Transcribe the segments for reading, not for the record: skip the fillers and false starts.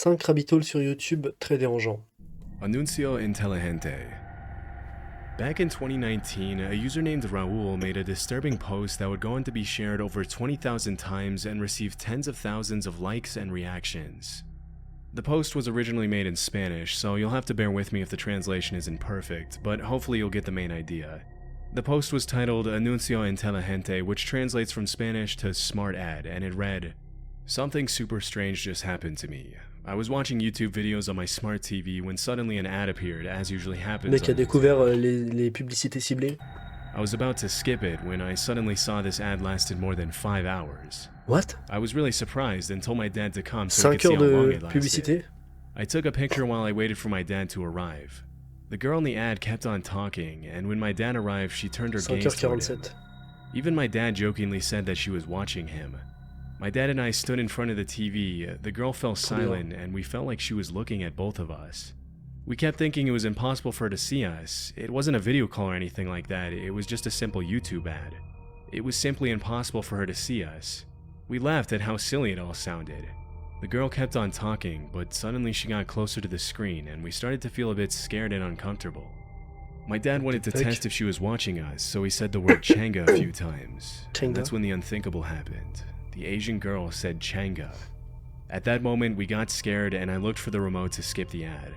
5 rabbit holes sur YouTube très dérangeants. Anuncio Inteligente. Back in 2019, a user named Raul made a disturbing post that would go on to be shared over 20,000 times and receive tens of thousands of likes and reactions. The post was originally made in Spanish, so you'll have to bear with me if the translation isn't perfect, but hopefully you'll get the main idea. The post was titled Anuncio Inteligente, which translates from Spanish to Smart Ad, and it read, "Something super strange just happened to me. I was watching YouTube videos on my smart TV when suddenly an ad appeared, as usually Le happens mec a on découvert YouTube. les publicités ciblées. I was about to skip it when I suddenly saw this ad lasted more than 5 hours. What? I was really surprised and told my dad to come so he 5 could see heures how long de it lasted. publicité? I took a picture while I waited for my dad to arrive. The girl in the ad kept on talking, and when my dad arrived, she turned her gaze toward him. 5h47. Even my dad jokingly said that she was watching him. My dad and I stood in front of the TV, the girl fell silent, and we felt like she was looking at both of us. We kept thinking it was impossible for her to see us. It wasn't a video call or anything like that, it was just a simple YouTube ad. It was simply impossible for her to see us. We laughed at how silly it all sounded. The girl kept on talking, but suddenly she got closer to the screen, and we started to feel a bit scared and uncomfortable. My dad wanted to test if she was watching us, so he said the word Changa a few times. And that's when the unthinkable happened. The Asian girl said Changa. At that moment, we got scared and I looked for the remote to skip the ad.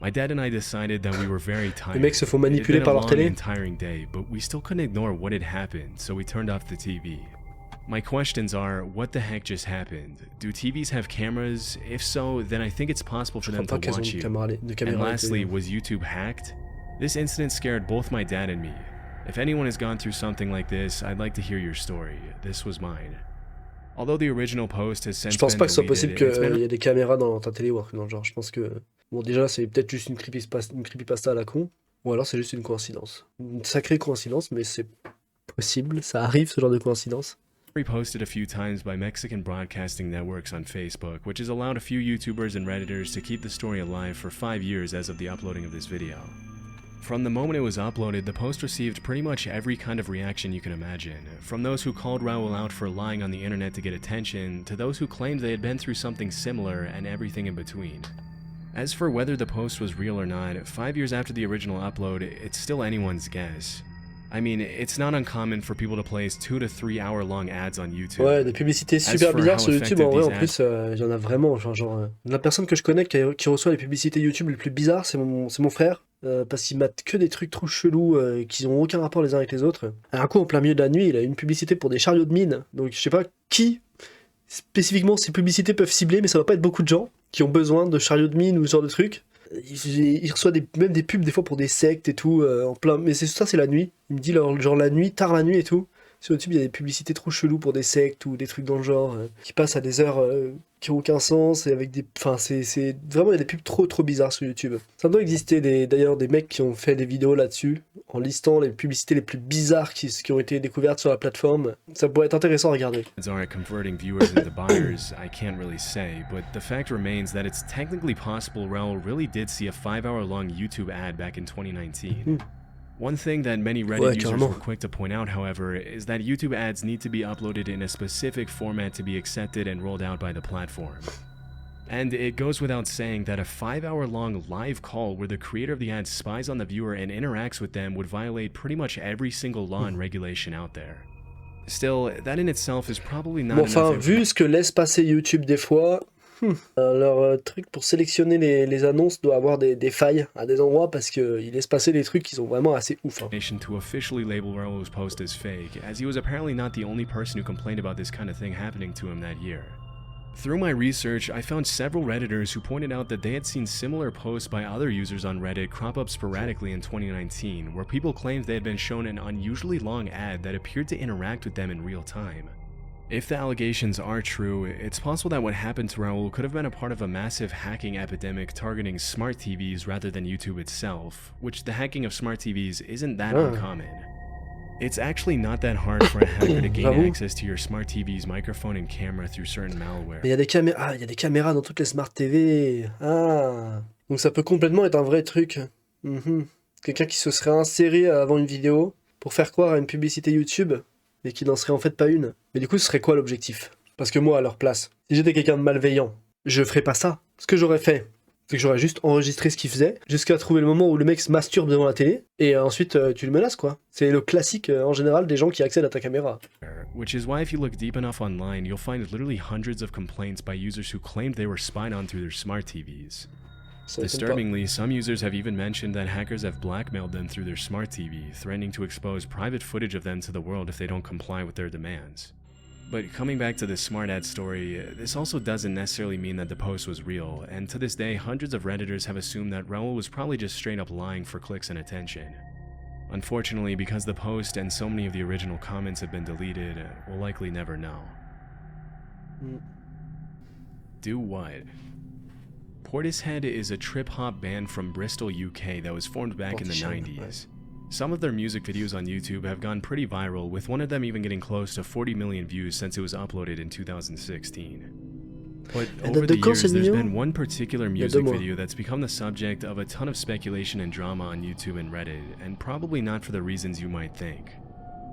My dad and I decided that we were very tired. Les mecs se font It had manipuler been par a leur long télé. and tiring day, but we still couldn't ignore what had happened, so we turned off the TV. My questions are, what the heck just happened? Do TVs have cameras? If so, then I think it's possible for Je them crois pas to qu'elles ont watch de you. caméra. And lastly, was YouTube hacked? This incident scared both my dad and me. If anyone has gone through something like this, I'd like to hear your story. This was mine. Although the original post has since Je pense been pas que ce soit deleted, possible it's qu'il been y ait des caméras dans ta télé ou un truc dans le genre. Je pense que... Bon, déjà, c'est peut-être juste une creepypasta à la con. Ou alors c'est juste une coïncidence. Une sacrée coïncidence, mais c'est possible. Ça arrive, ce genre de coïncidence. reposted a few times by Mexican broadcasting networks on Facebook, which has allowed a few YouTubers and Redditors to keep the story alive for 5 years as of the uploading of this video. From the moment it was uploaded, the post received pretty much every kind of reaction you can imagine, from those who called Raul out for lying on the internet to get attention, to those who claimed they had been through something similar, and everything in between. As for whether the post was real or not, 5 years after the original upload, it's still anyone's guess. I mean, it's not uncommon for people to place 2 to 3 hour long ads on YouTube. Ouais, des publicités super bizarres sur YouTube, en vrai, en plus, il y en a vraiment, la personne que je connais qui reçoit les publicités YouTube les plus bizarres, c'est mon frère, parce qu'il mate que des trucs trop chelous, qui n'ont aucun rapport les uns avec les autres. Un coup, en plein milieu de la nuit, il a une publicité pour des chariots de mine, donc je sais pas qui, spécifiquement, ces publicités peuvent cibler, mais ça va pas être beaucoup de gens qui ont besoin de chariots de mine ou ce genre de trucs. Il reçoit même des pubs des fois pour des sectes et tout, en plein... Mais ça, c'est la nuit. Il me dit genre la nuit, tard la nuit et tout. Sur YouTube, il y a des publicités trop cheloues pour des sectes ou des trucs dans le genre, qui passent à des heures qui n'ont aucun sens, et avec des... Enfin, c'est... Vraiment, il y a des pubs trop bizarres sur YouTube. Ça doit exister d'ailleurs des mecs qui ont fait des vidéos là-dessus, en listant les publicités les plus bizarres qui ont été découvertes sur la plateforme. Ça pourrait être intéressant à regarder. Are converting viewers into buyers, I can't really say, but the fact remains that it's technically possible Raul really did see a 5-hour-long YouTube ad back in 2019. One thing that many Reddit users were quick to point out, however, is that YouTube ads need to be uploaded in a specific format to be accepted and rolled out by the platform. And it goes without saying that a 5-hour-long live call where the creator of the ad spies on the viewer and interacts with them would violate pretty much every single law and regulation out there. Still, that in itself is probably not enough. Enfin, vu ce que laisse passer YouTube des fois, leur truc pour sélectionner les annonces doit avoir des failles à des endroits parce qu'ils laissent passer des trucs qui sont vraiment assez ouf. To officially label Raul's post as fake, as he was apparently not the only person who complained about this kind of thing happening to him that year. Through my research, I found several Redditors who pointed out that they had seen similar posts by other users on Reddit crop up sporadically in 2019, where people claimed they had been shown an unusually long ad that appeared to interact with them in real time. If the allegations are true, it's possible that what happened to Raul could have been a part of a massive hacking epidemic targeting smart TVs rather than YouTube itself, which the hacking of smart TVs isn't that uncommon. It's actually not that hard for a hacker to gain access to your smart TV's microphone and camera through certain malware. Mais il y a des caméras dans toutes les smart TV. Ah, donc ça peut complètement être un vrai truc. Quelqu'un qui se serait inséré avant une vidéo pour faire croire à une publicité YouTube, mais qui n'en serait en fait pas une. Mais du coup, ce serait quoi l'objectif? Parce que moi, à leur place, si j'étais quelqu'un de malveillant, je ferais pas ça. ce que j'aurais fait, c'est que j'aurais juste enregistré ce qu'il faisait, jusqu'à trouver le moment où le mec se masturbe devant la télé, et ensuite tu le menaces, quoi. C'est le classique, en général, des gens qui accèdent à ta caméra. Which is why if you look deep enough online, you'll find literally hundreds of complaints by users who claimed they were spied on through their smart TVs. Disturbingly, some users have even mentioned that hackers have blackmailed them through their smart TV, threatening to expose private footage of them to the world if they don't comply with their demands. But coming back to the smart ad story, this also doesn't necessarily mean that the post was real, and to this day, hundreds of Redditors have assumed that Raoul was probably just straight up lying for clicks and attention. Unfortunately, because the post and so many of the original comments have been deleted, we'll likely never know. Do what? Portishead is a trip-hop band from Bristol, UK that was formed back in the 90s. Some of their music videos on YouTube have gone pretty viral, with one of them even getting close to 40 million views since it was uploaded in 2016. But over the years, there's been one particular music video that's become the subject of a ton of speculation and drama on YouTube and Reddit, and probably not for the reasons you might think.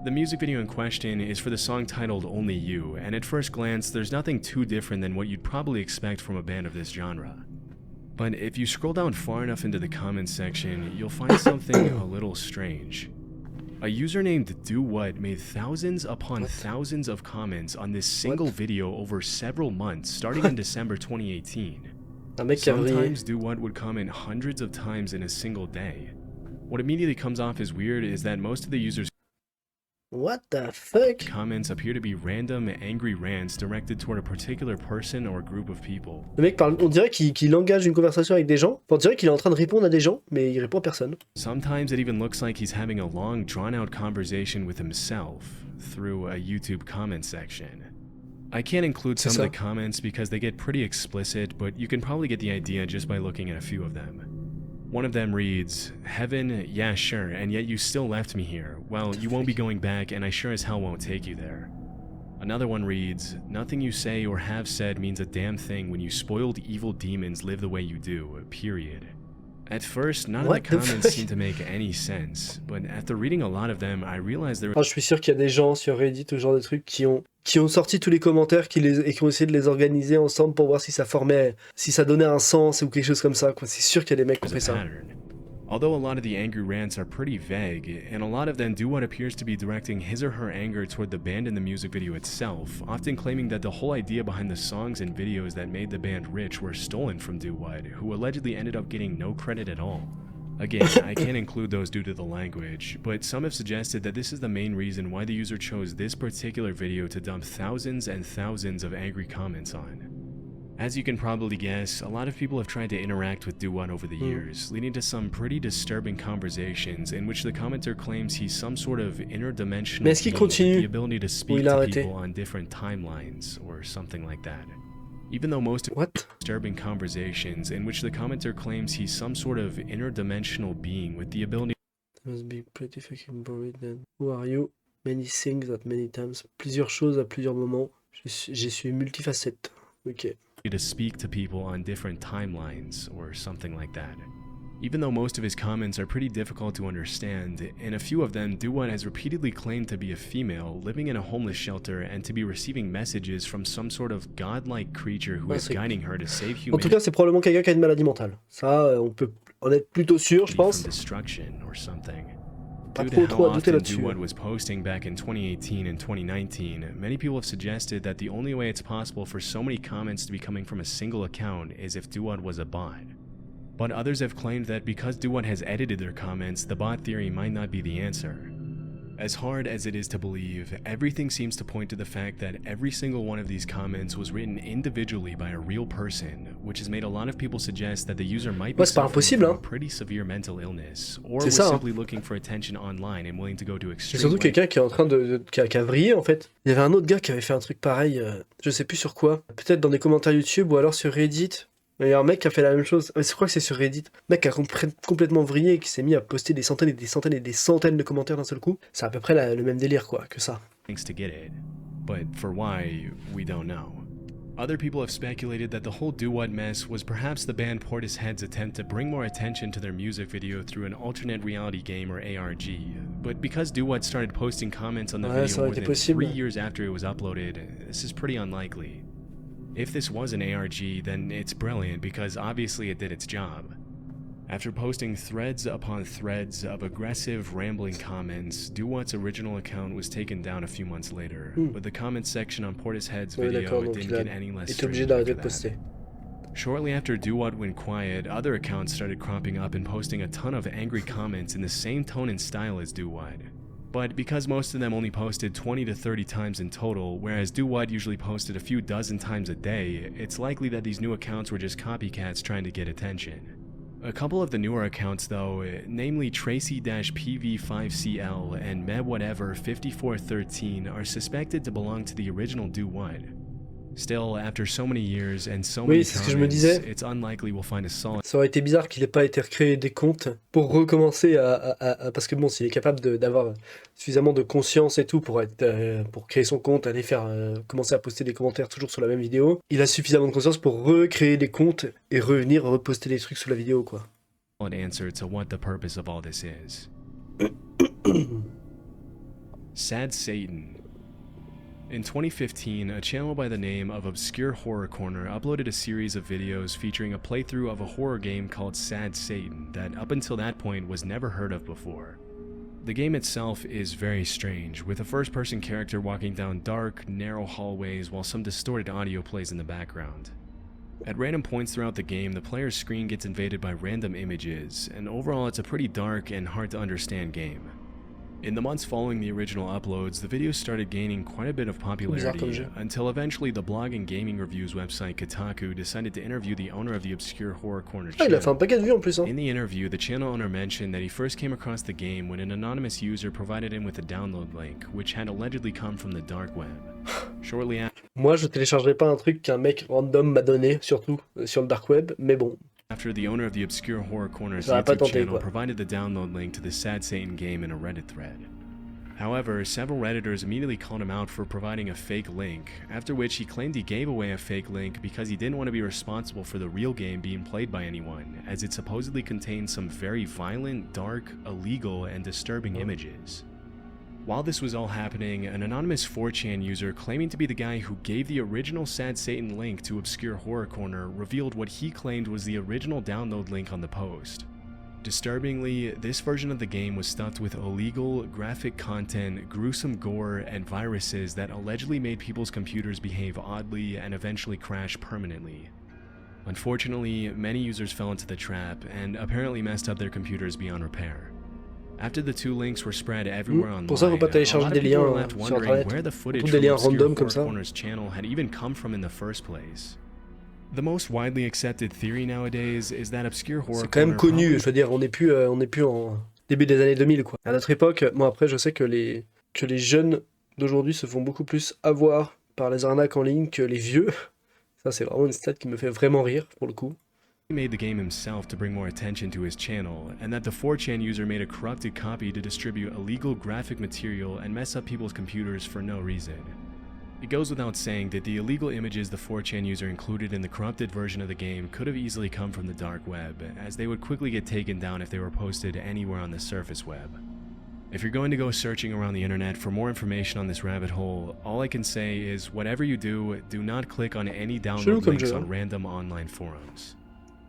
The music video in question is for the song titled Only You, and at first glance, there's nothing too different than what you'd probably expect from a band of this genre. But if you scroll down far enough into the comments section, you'll find something a little strange. A user named DoWhat made thousands upon thousands of comments on this single video over several months, starting in December 2018. Sometimes DoWhat would comment hundreds of times in a single day. What immediately comes off as weird is that most of the users' What the fuck? comments appear to be random, angry rants directed toward a particular person or group of people. Le mec parle, on dirait qu'il engage une conversation avec des gens. On dirait qu'il est en train de répondre à des gens, mais il répond à personne. Sometimes it even looks like he's having a long, drawn-out conversation with himself through a YouTube comment section. I can't include some of the comments because they get pretty explicit, but you can probably get the idea just by looking at a few of them. One of them reads, "Heaven, yeah sure, and yet you still left me here. Well, you won't be going back, and I sure as hell won't take you there." Another one reads, "Nothing you say or have said means a damn thing when you spoiled evil demons live the way you do, period." At first, none of the comments seemed to make any sense, but after reading a lot of them, I realized there je suis sûr qu'il y a des gens sur Reddit ou ce genre de trucs qui ont sorti tous les commentaires et qui ont essayé de les organiser ensemble pour voir si ça donnait un sens ou quelque chose comme ça, quoi. C'est sûr qu'il y a des mecs qui ont fait ça. Although a lot of the angry rants are pretty vague, and a lot of them do what appears to be directing his or her anger toward the band and the music video itself, often claiming that the whole idea behind the songs and videos that made the band rich were stolen from DoWhat, who allegedly ended up getting no credit at all. Again, I can't include those due to the language, but some have suggested that this is the main reason why the user chose this particular video to dump thousands and thousands of angry comments on. As you can probably guess, a lot of people have tried to interact with DoWhat over the years, leading to some pretty disturbing conversations in which the commenter claims he's some sort of interdimensional being with the ability to speak to people on different timelines, or something like that. Even though most disturbing conversations in which the commenter claims he's some sort of interdimensional being with the ability must be pretty fucking boring then. Who are you? Many things at many times. Plusieurs choses à plusieurs moments. Je suis multifacette. Ok. To speak to people on different timelines or something like that. Even though most of his comments are pretty difficult to understand, in a few of them, DoWhat has repeatedly claimed to be a female living in a homeless shelter and to be receiving messages from some sort of godlike creature who is guiding her to save humanity. En tout cas, c'est probablement quelqu'un qui a une maladie mentale. Ça, on peut en être plutôt sûr, je pense. From destruction or something. Pas trop à douter là-dessus. DoWhat was posting back in 2018 and 2019, many people have suggested that the only way it's possible for so many comments to be coming from a single account is if DoWhat was a bot. But others have claimed that because DoWhat has edited their comments, the bot theory might not be the answer. As hard as it is to believe, everything seems to point to the fact that every single one of these comments was written individually by a real person, which has made a lot of people suggest that the user might be suffering from a pretty severe mental illness, or was simply looking for attention online and willing to go to extreme. C'est surtout quelqu'un qui est en train qui a vrillé en fait. Il y avait un autre gars qui avait fait un truc pareil, je sais plus sur quoi. Peut-être dans des commentaires YouTube ou alors sur Reddit. Il y a un mec qui a fait la même chose, je crois que c'est sur Reddit. Un mec qui a complètement vrillé et qui s'est mis à poster des centaines et des centaines et des centaines de commentaires d'un seul coup. C'est à peu près le même délire quoi, que ça. To get it, but for why, we don't know. Other people have speculated that the whole DoWhat mess was perhaps the band Portishead's attempt to bring more attention to their music video through an alternate reality game or ARG. But because DoWhat started posting comments on the video more than 3 years after it was uploaded, this is pretty unlikely. If this was an ARG, then it's brilliant because obviously it did its job. After posting threads upon threads of aggressive, rambling comments, DoWhat's original account was taken down a few months later, but the comments section on Portishead's video didn't get any less strange after that. Shortly after DoWhat went quiet, other accounts started cropping up and posting a ton of angry comments in the same tone and style as DoWhat. But because most of them only posted 20 to 30 times in total, whereas DoWhat usually posted a few dozen times a day, it's likely that these new accounts were just copycats trying to get attention. A couple of the newer accounts though, namely Tracy-PV5CL and MedWhatever5413 are suspected to belong to the original DoWhat. Still, after so many years and so many comments, it's unlikely we'll find a solid... Ça aurait été bizarre qu'il ait pas été recréé des comptes pour recommencer parce que bon, s'il est capable d'avoir suffisamment de conscience et tout pour créer son compte, aller commencer à poster des commentaires toujours sur la même vidéo, il a suffisamment de conscience pour recréer des comptes et revenir reposter des trucs sous la vidéo, quoi. ...answer to what the purpose of all this is. Sad Satan. In 2015, a channel by the name of Obscure Horror Corner uploaded a series of videos featuring a playthrough of a horror game called Sad Satan that up until that point was never heard of before. The game itself is very strange, with a first-person character walking down dark, narrow hallways while some distorted audio plays in the background. At random points throughout the game, the player's screen gets invaded by random images, and overall it's a pretty dark and hard to understand game. In the months following the original uploads, the videos started gaining quite a bit of popularity, until eventually the blog and gaming reviews website Kotaku decided to interview the owner of the Obscure Horror Corner channel. Il a fait un paquet de vues en plus, hein. In the interview, the channel owner mentioned that he first came across the game when an anonymous user provided him with a download link, which had allegedly come from the dark web. Shortly after... Moi, je téléchargerai pas un truc qu'un mec random m'a donné, surtout sur le dark web, mais bon. After the owner of the Obscure Horror Corner's YouTube channel provided the download link to the Sad Satan game in a Reddit thread. However, several Redditors immediately called him out for providing a fake link, after which he claimed he gave away a fake link because he didn't want to be responsible for the real game being played by anyone, as it supposedly contained some very violent, dark, illegal, and disturbing images. While this was all happening, an anonymous 4chan user claiming to be the guy who gave the original Sad Satan link to Obscure Horror Corner revealed what he claimed was the original download link on the post. Disturbingly, this version of the game was stuffed with illegal, graphic content, gruesome gore, and viruses that allegedly made people's computers behave oddly and eventually crash permanently. Unfortunately, many users fell into the trap and apparently messed up their computers beyond repair. After the two links were spread everywhere online, Pour ça, faut pas télécharger des liens left sur wondering internet. where the footage Des from liens Obscure random Horror comme ça. Corner's channel had even come from in the first place. The most widely accepted theory nowadays is that Obscure Horror C'est quand même connu, je veux dire, on n'est plus en début des années 2000, quoi. À notre époque, moi après, je sais que les jeunes d'aujourd'hui se font beaucoup plus avoir par les arnaques en ligne que les vieux. Ça, c'est vraiment une stat qui me fait vraiment rire, pour le coup. He made the game himself to bring more attention to his channel, and that the 4chan user made a corrupted copy to distribute illegal graphic material and mess up people's computers for no reason. It goes without saying that the illegal images the 4chan user included in the corrupted version of the game could have easily come from the dark web, as they would quickly get taken down if they were posted anywhere on the surface web. If you're going to go searching around the internet for more information on this rabbit hole, all I can say is whatever you do not click on any download links on random online forums.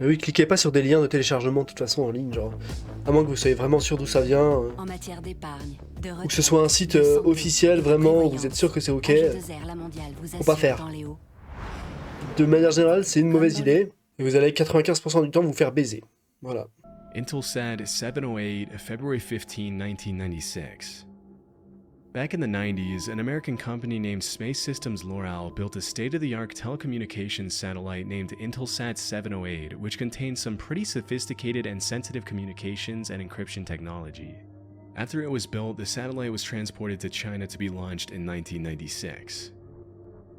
Mais oui, cliquez pas sur des liens de téléchargement de toute façon en ligne, genre, à moins que vous soyez vraiment sûr d'où ça vient, En matière d'épargne, de ou que ce soit un site officiel vraiment, où vous êtes sûr que c'est ok, faut pas faire. De manière générale, c'est une mauvaise idée, et vous allez 95% du temps vous faire baiser. Voilà. Intelsat 708, February 15, 1996. Back in the 90s, an American company named Space Systems Loral built a state-of-the-art telecommunications satellite named Intelsat 708, which contained some pretty sophisticated and sensitive communications and encryption technology. After it was built, the satellite was transported to China to be launched in 1996.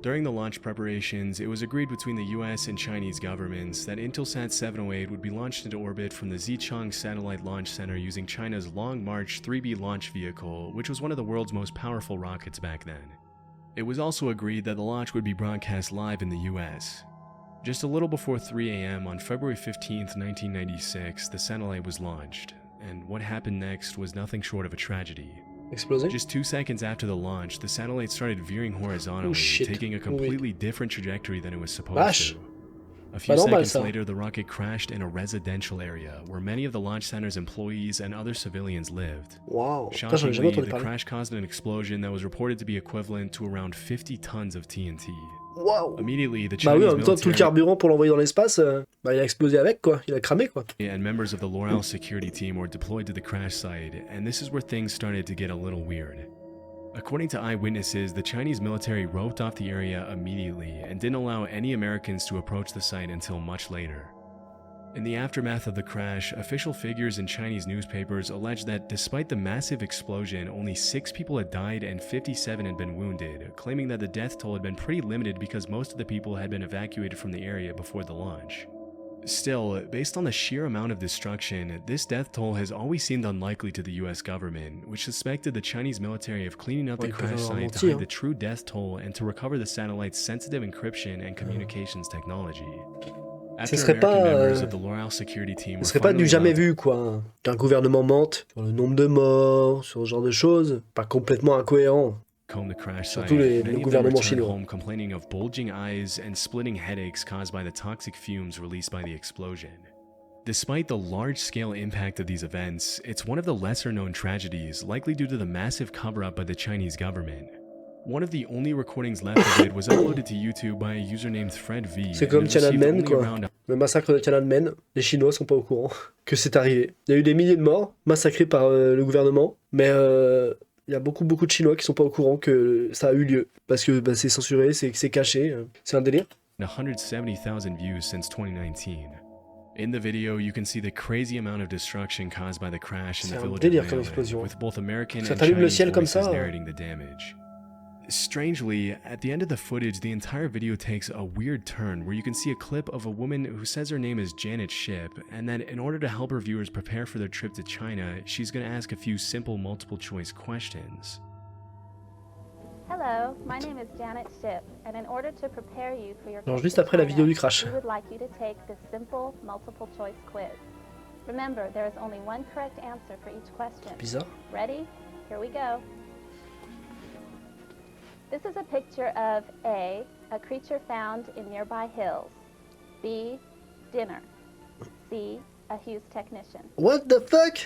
During the launch preparations, it was agreed between the US and Chinese governments that Intelsat 708 would be launched into orbit from the Xichang Satellite Launch Center using China's Long March 3B launch vehicle, which was one of the world's most powerful rockets back then. It was also agreed that the launch would be broadcast live in the US. Just a little before 3 a.m. on February 15, 1996, the satellite was launched, and what happened next was nothing short of a tragedy. Explosé. Just 2 seconds after the launch, the satellite started veering horizontally, shit. taking a completely different trajectory than it was supposed Vache. to. A few Pas normal, seconds ça. later, the rocket crashed in a residential area where many of the launch center's employees and other civilians lived. Waouh. Putain, j'en ai jamais Shockingly, entendu the parler. crash caused an explosion that was reported to be equivalent to around 50 tons of TNT. Waouh. Immediately, the Bah oui, Chinese en même temps, tout le military carburant pour l'envoyer dans l'espace, bah il a explosé avec, quoi. Il a cramé, quoi. and members of the L'Oreal security team were deployed to the crash site, and this is where things started to get a little weird. According to eyewitnesses, the Chinese military roped off the area immediately and didn't allow any Americans to approach the site until much later. In the aftermath of the crash, official figures in Chinese newspapers alleged that despite the massive explosion, only 6 people had died and 57 had been wounded, claiming that the death toll had been pretty limited because most of the people had been evacuated from the area before the launch. Still, based on the sheer amount of destruction, this death toll has always seemed unlikely to the US government, which suspected the Chinese military of cleaning out the Ils peuvent crash avoir site to menti, hide the true death toll and to recover the satellite's sensitive encryption and communications technology. After serait American pas, members of the L'Oreal security team Ce were serait pas du finally jamais allowed vu, quoi. Hein. Qu'un gouvernement mente sur le nombre de morts, sur ce genre de choses. Pas complètement incohérent. to comb the crash site, Surtout le many of them gouvernement returned chinois. home complaining of bulging eyes and splitting headaches caused by the toxic fumes released by the explosion. Despite the large-scale impact of these events, it's one of the lesser-known tragedies, likely due to the massive cover-up by the Chinese government. One of the only recordings left of it was uploaded to YouTube by a user named Fred V. C'est comme and it received Tiananmen, only quoi. around Le massacre de Tiananmen, les Chinois sont pas au courant que c'est arrivé. Il y a eu des milliers de morts massacrés par le gouvernement, mais il y a beaucoup de Chinois qui sont pas au courant que ça a eu lieu. Parce que bah, c'est censuré, c'est caché, c'est un délire. 170,000 views since 2019. In the video, you can see the crazy amount of destruction caused by the crash in C'est the un village délire of comme Maryland, explosion. with both American Ça and t'allume le Chinese ciel comme voices ça. narrating the damage. Strangely, at the end of the footage, the entire video takes a weird turn where you can see a clip of a woman who says her name is Janet Ship, and that in order to help her viewers prepare for their trip to China, she's going to ask a few simple multiple choice questions. Hello, my name is Janet Ship, and in order to prepare you for your Genre trip juste to après la China, vidéo du crash. we would like you to take this simple multiple choice quiz. Remember, there is only one correct answer for each question. Bizarre. Ready? Here we go. This is a picture of A creature found in nearby hills. B, dinner. C, a Hughes technician. What the fuck?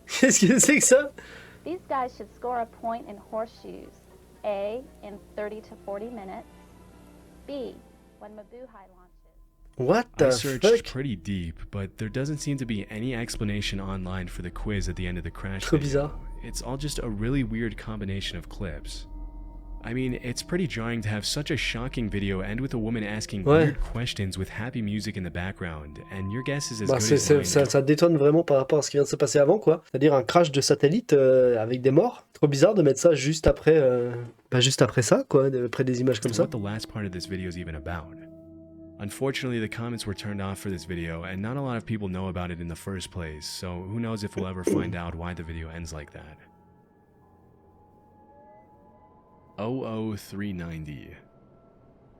Qu'est-ce que c'est que ça? These guys should score a point in horseshoes. A, in 30 to 40 minutes. B, when Mabuhay launches. What I the searched fuck? pretty deep, but there doesn't seem to be any explanation online for the quiz at the end of the crash Trop video. bizarre. It's all just a really weird combination of clips. I mean, it's pretty jarring to have such a shocking video end with a woman asking Ouais. weird questions with happy music in the background, and your guess is as Bah, good as mine. ça détonne vraiment par rapport à ce qui vient de se passer avant, quoi. C'est-à-dire un crash de satellite avec des morts. Trop bizarre de mettre ça juste après ça, quoi, après des images comme As to ça. what the last part of this video is even about. Unfortunately, the comments were turned off for this video, and not a lot of people know about it in the first place, so who knows if we'll ever find out why the video ends like that. 00390.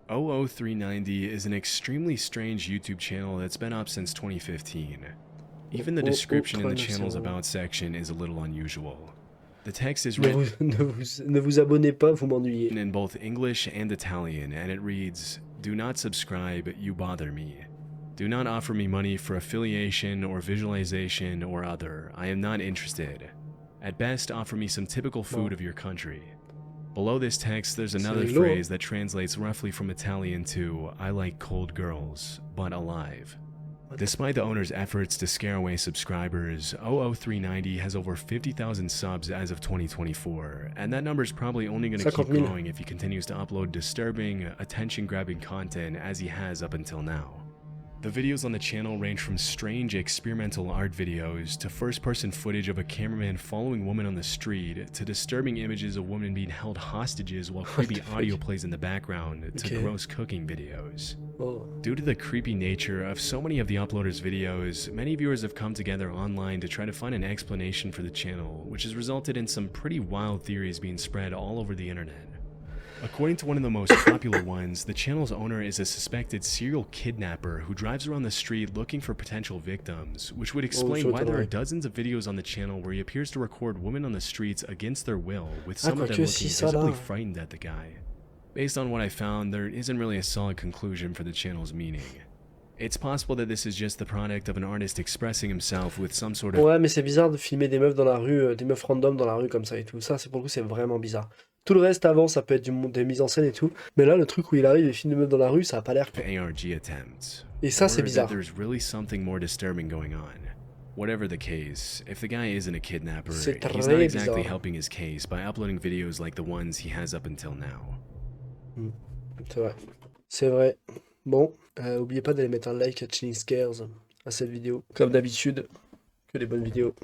00390 is an extremely strange YouTube channel that's been up since 2015. Even the description in the channel's about section is a little unusual. The text is Ne written ne vous abonnez pas, vous m'ennuyez. in both English and Italian, and it reads, "Do not subscribe, you bother me. Do not offer me money for affiliation or visualization or other. I am not interested. At best, offer me some typical food of your country." Below this text, there's another rigolo. phrase that translates roughly from Italian to, "I like cold girls, but alive." Despite the owner's efforts to scare away subscribers, 00390 has over 50,000 subs as of 2024, and that number is probably only going to keep 50,000. growing if he continues to upload disturbing, attention-grabbing content as he has up until now. The videos on the channel range from strange experimental art videos to first-person footage of a cameraman following women on the street to disturbing images of women being held hostages while creepy the fuck? audio plays in the background to Okay. gross cooking videos. Oh. Due to the creepy nature of so many of the uploaders' videos, many viewers have come together online to try to find an explanation for the channel, which has resulted in some pretty wild theories being spread all over the internet. According to one of the most popular ones, the channel's owner is a suspected serial kidnapper who drives around the street looking for potential victims, which would explain why there are dozens of videos on the channel where he appears to record women on the streets against their will, with some of them looking visibly frightened at the guy. Based on what I found, there isn't really a solid conclusion for the channel's meaning. It's possible that this is just the product of an artist expressing himself with some sort of... Ouais, mais c'est bizarre de filmer des meufs dans la rue, des meufs random dans la rue comme ça et tout. Ça, c'est pour le coup, c'est vraiment bizarre. Tout le reste avant, ça peut être des mises en scène et tout. Mais là, le truc où il arrive et filme des meufs dans la rue, ça a pas l'air. ARG attempts. Et ça, c'est bizarre. There's really something more disturbing going on. Whatever the case, if the guy isn't a kidnapper, he's not exactly helping his case by uploading videos like the ones he has up until now. C'est vrai. C'est vrai. Bon, oubliez pas d'aller mettre un like à Chilling Scares à cette vidéo. Comme d'habitude, que des bonnes vidéos.